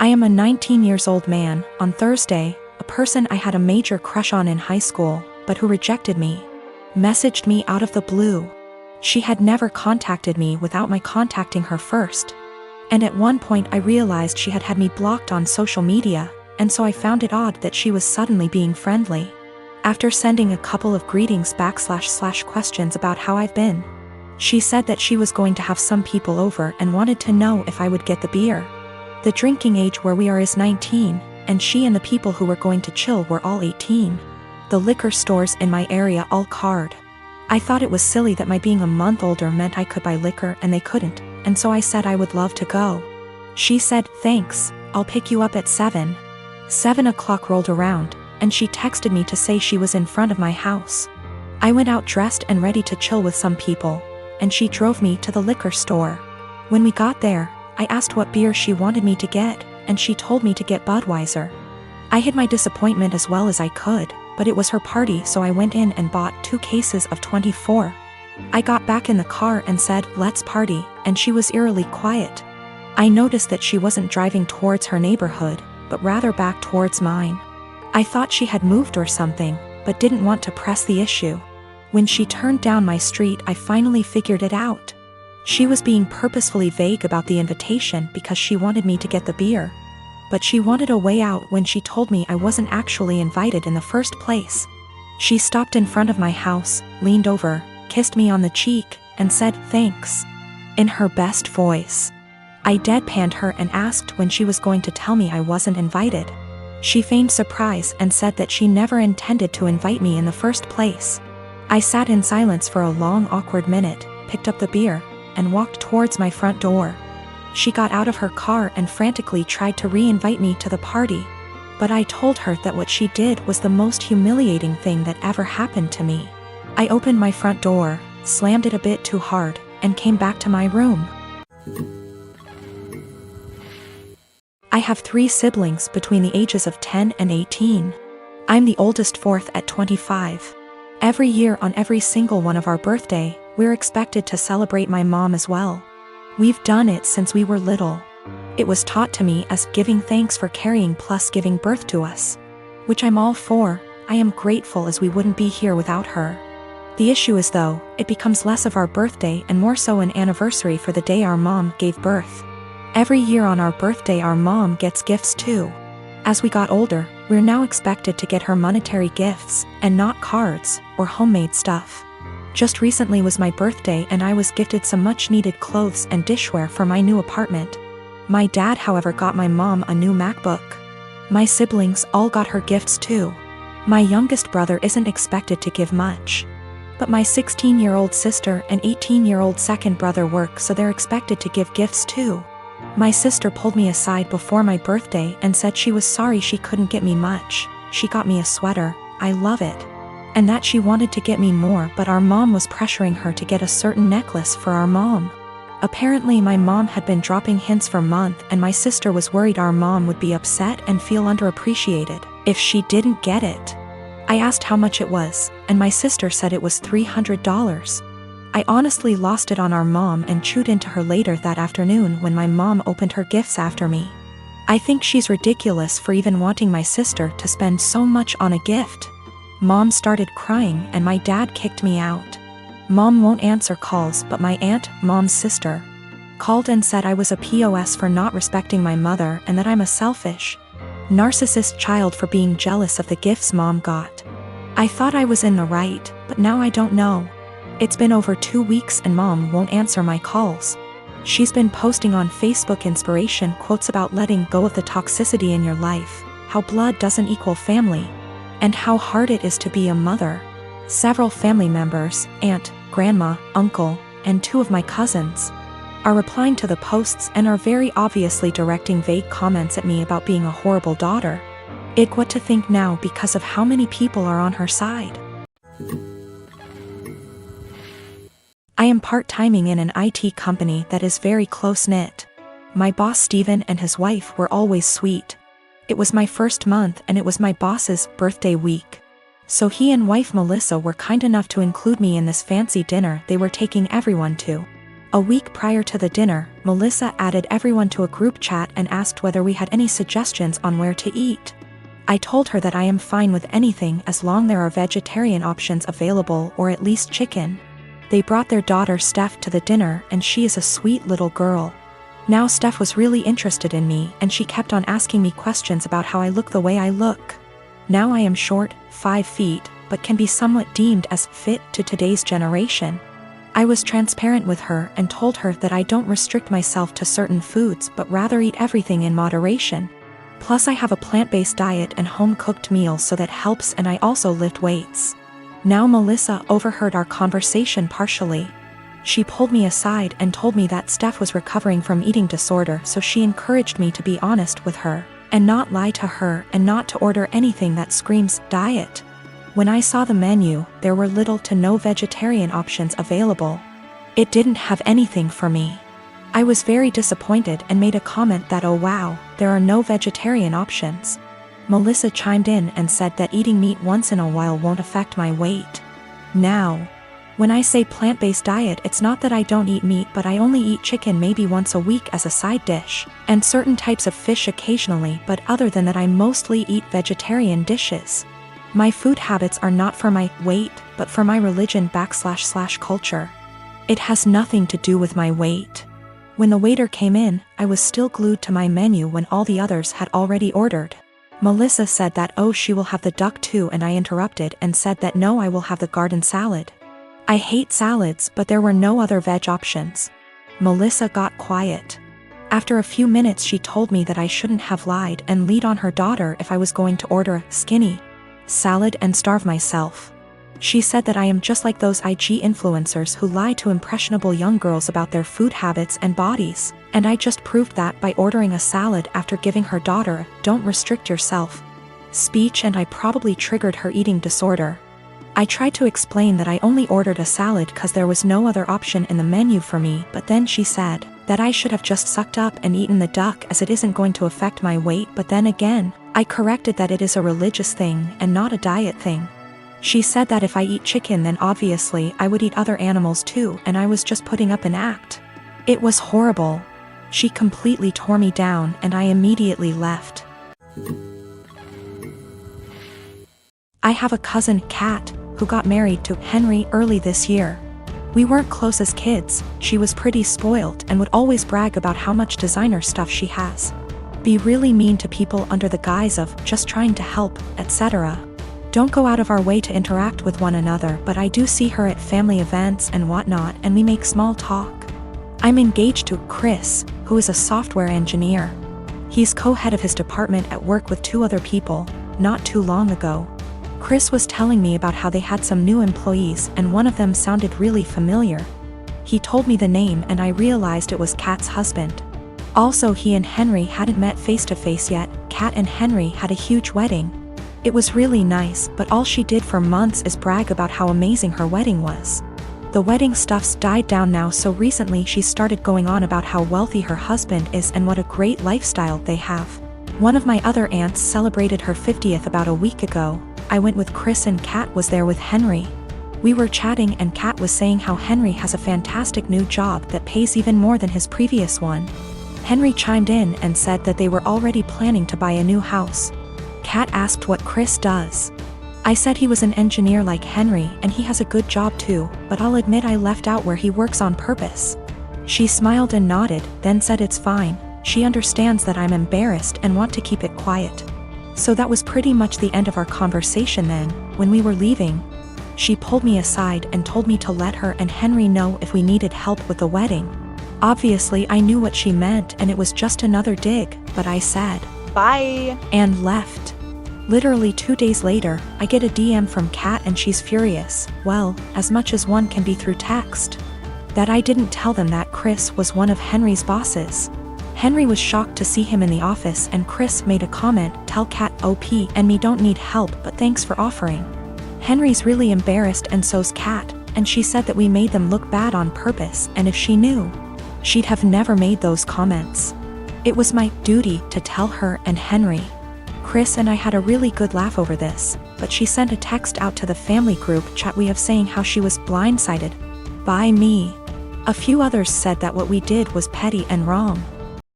I am a 19 years old man. On Thursday, a person I had a major crush on in high school, but who rejected me, messaged me out of the blue. She had never contacted me without my contacting her first. And at one point I realized she had had me blocked on social media, and so I found it odd that she was suddenly being friendly. After sending a couple of greetings / questions about how I've been, she said that she was going to have some people over and wanted to know if I would get the beer. The drinking age where we are is 19, and she and the people who were going to chill were all 18. The liquor stores in my area all card. I thought it was silly that my being a month older meant I could buy liquor and they couldn't, and so I said I would love to go. She said, "Thanks, I'll pick you up at 7. 7 o'clock rolled around, and she texted me to say she was in front of my house. I went out dressed and ready to chill with some people, and she drove me to the liquor store. When we got there, I asked what beer she wanted me to get, and she told me to get Budweiser. I hid my disappointment as well as I could, but it was her party, so I went in and bought 2 cases of 24. I got back in the car and said, "Let's party," and she was eerily quiet. I noticed that she wasn't driving towards her neighborhood, but rather back towards mine. I thought she had moved or something, but didn't want to press the issue. When she turned down my street, I finally figured it out. She was being purposefully vague about the invitation because she wanted me to get the beer. But she wanted a way out when she told me I wasn't actually invited in the first place. She stopped in front of my house, leaned over, kissed me on the cheek, and said, "Thanks," in her best voice. I deadpanned her and asked when she was going to tell me I wasn't invited. She feigned surprise and said that she never intended to invite me in the first place. I sat in silence for a long, awkward minute, picked up the beer, and walked towards my front door. She got out of her car and frantically tried to re-invite me to the party. But I told her that what she did was the most humiliating thing that ever happened to me. I opened my front door, slammed it a bit too hard, and came back to my room. I have 3 siblings between the ages of 10 and 18. I'm the oldest, fourth at 25. Every year on every single one of our birthday, we're expected to celebrate my mom as well. We've done it since we were little. It was taught to me as giving thanks for carrying plus giving birth to us, which I'm all for. I am grateful as we wouldn't be here without her. The issue is though, it becomes less of our birthday and more so an anniversary for the day our mom gave birth. Every year on our birthday our mom gets gifts too. As we got older, we're now expected to get her monetary gifts, and not cards, or homemade stuff. Just recently was my birthday and I was gifted some much-needed clothes and dishware for my new apartment. My dad, however, got my mom a new MacBook. My siblings all got her gifts too. My youngest brother isn't expected to give much. But my 16-year-old sister and 18-year-old second brother work, so they're expected to give gifts too. My sister pulled me aside before my birthday and said she was sorry she couldn't get me much. She got me a sweater, I love it. And that she wanted to get me more, but our mom was pressuring her to get a certain necklace for our mom. Apparently my mom had been dropping hints for months, and my sister was worried our mom would be upset and feel underappreciated if she didn't get it. I asked how much it was, and my sister said it was $300. I honestly lost it on our mom and chewed into her later that afternoon when my mom opened her gifts after me. I think she's ridiculous for even wanting my sister to spend so much on a gift. Mom started crying and my dad kicked me out. Mom won't answer calls, but my aunt, mom's sister, called and said I was a POS for not respecting my mother and that I'm a selfish, narcissist child for being jealous of the gifts mom got. I thought I was in the right, but now I don't know. It's been over 2 weeks and mom won't answer my calls. She's been posting on Facebook inspiration quotes about letting go of the toxicity in your life, how blood doesn't equal family, and how hard it is to be a mother. Several family members, aunt, grandma, uncle, and 2 of my cousins, are replying to the posts and are very obviously directing vague comments at me about being a horrible daughter. What to think now because of how many people are on her side. I am part-timing in an IT company that is very close-knit. My boss Steven and his wife were always sweet. It was my first month and it was my boss's birthday week. So he and wife Melissa were kind enough to include me in this fancy dinner they were taking everyone to. A week prior to the dinner, Melissa added everyone to a group chat and asked whether we had any suggestions on where to eat. I told her that I am fine with anything as long there are vegetarian options available or at least chicken. They brought their daughter Steph to the dinner and she is a sweet little girl. Now Steph was really interested in me and she kept on asking me questions about how I look the way I look. Now I am short, 5 feet, but can be somewhat deemed as fit to today's generation. I was transparent with her and told her that I don't restrict myself to certain foods but rather eat everything in moderation. Plus I have a plant-based diet and home-cooked meals so that helps, and I also lift weights. Now Melissa overheard our conversation partially. She pulled me aside and told me that Steph was recovering from eating disorder, so she encouraged me to be honest with her and not lie to her and not to order anything that screams diet. When I saw the menu, there were little to no vegetarian options available. It didn't have anything for me. I was very disappointed and made a comment that, oh wow, there are no vegetarian options. Melissa chimed in and said that eating meat once in a while won't affect my weight. Now, when I say plant-based diet, it's not that I don't eat meat, but I only eat chicken maybe once a week as a side dish, and certain types of fish occasionally, but other than that I mostly eat vegetarian dishes. My food habits are not for my weight, but for my religion / culture. It has nothing to do with my weight. When the waiter came in, I was still glued to my menu when all the others had already ordered. Melissa said that oh, she will have the duck too, and I interrupted and said that no, I will have the garden salad. I hate salads, but there were no other veg options. Melissa got quiet. After a few minutes she told me that I shouldn't have lied and lead on her daughter if I was going to order a skinny salad and starve myself. She said that I am just like those IG influencers who lie to impressionable young girls about their food habits and bodies, and I just proved that by ordering a salad after giving her daughter a "don't restrict yourself" speech, and I probably triggered her eating disorder. I tried to explain that I only ordered a salad cause there was no other option in the menu for me, but then she said that I should have just sucked up and eaten the duck as it isn't going to affect my weight, but then again, I corrected that it is a religious thing and not a diet thing. She said that if I eat chicken then obviously I would eat other animals too, and I was just putting up an act. It was horrible. She completely tore me down and I immediately left. I have a cousin, Kat, who got married to Henry early this year. We weren't close as kids, she was pretty spoiled and would always brag about how much designer stuff she has. Be really mean to people under the guise of just trying to help, etc. Don't go out of our way to interact with one another, but I do see her at family events and whatnot and we make small talk. I'm engaged to Chris, who is a software engineer. He's co-head of his department at work with 2 other people, not too long ago. Chris was telling me about how they had some new employees and one of them sounded really familiar. He told me the name and I realized it was Kat's husband. Also, he and Henry hadn't met face to face yet. Kat and Henry had a huge wedding. It was really nice, but all she did for months is brag about how amazing her wedding was. The wedding stuff's died down now, so recently she started going on about how wealthy her husband is and what a great lifestyle they have. One of my other aunts celebrated her 50th about a week ago. I went with Chris and Kat was there with Henry. We were chatting and Kat was saying how Henry has a fantastic new job that pays even more than his previous one. Henry chimed in and said that they were already planning to buy a new house. Kat asked what Chris does. I said he was an engineer like Henry and he has a good job too, but I'll admit I left out where he works on purpose. She smiled and nodded, then said it's fine. She understands that I'm embarrassed and want to keep it quiet. So that was pretty much the end of our conversation then. When we were leaving, she pulled me aside and told me to let her and Henry know if we needed help with the wedding. Obviously I knew what she meant and it was just another dig, but I said, "Bye," and left. Literally 2 days later, I get a DM from Kat and she's furious, well, as much as one can be through text, that I didn't tell them that Chris was one of Henry's bosses. Henry was shocked to see him in the office and Chris made a comment, "Tell Kat OP and me don't need help, but thanks for offering." Henry's really embarrassed and so's Kat, and she said that we made them look bad on purpose, and if she knew, she'd have never made those comments. It was my duty to tell her and Henry. Chris and I had a really good laugh over this, but she sent a text out to the family group chat we have saying how she was blindsided by me. A few others said that what we did was petty and wrong.